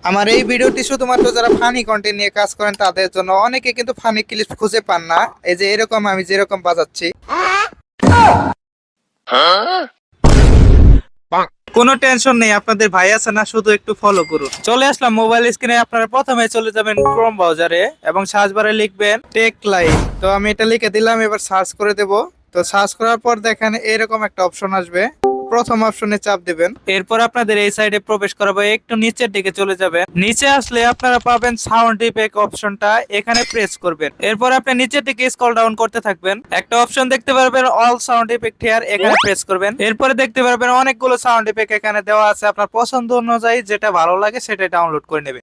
আমার এই ভিডিওটি শুধুমাত্র যারা ফানি কন্টেন্ট নিয়ে কাজ করেন তাদের জন্য। অনেকে কিন্তু ফানি ক্লিপ খুঁজে পান না, এই যে এরকম আমি যেরকম বাজাচ্ছি। কোনো টেনশন নেই, আপনাদের ভাই আছে না, শুধু একটু ফলো করুন। চলে আসলাম মোবাইল স্ক্রিনে। আপনারা প্রথমে চলে যাবেন ক্রোম ব্রাউজারে এবং সার্চ বারে লিখবেন টেক লাইভ। তো আমি এটা লিখে দিলাম, এবার সার্চ করে দেব। তো সার্চ করার পর দেখেন এরকম একটা অপশন আসবে, প্রথম অপশনে চাপ দিবেন। এরপর আপনাদের এই সাইডে প্রবেশ করাবো, একটু নিচের দিকে চলে যাবেন। নিচে আসলে আপনারা পাবেন সাউন্ড ইফেক্ট অপশনটা, এখানে প্রেস করবেন। এরপর আপনি নিচের দিকে স্ক্রল ডাউন করতে থাকবেন, একটা অপশন দেখতে পারবেন অল সাউন্ড ইফেক্ট হিয়ার, এখানে প্রেস করবেন। এরপরে দেখতে পারবেন অনেকগুলো সাউন্ড ইফেক্ট এখানে দেওয়া আছে, আপনার পছন্দ অনুযায়ী যেটা ভালো লাগে সেটা ডাউনলোড করে নেবেন।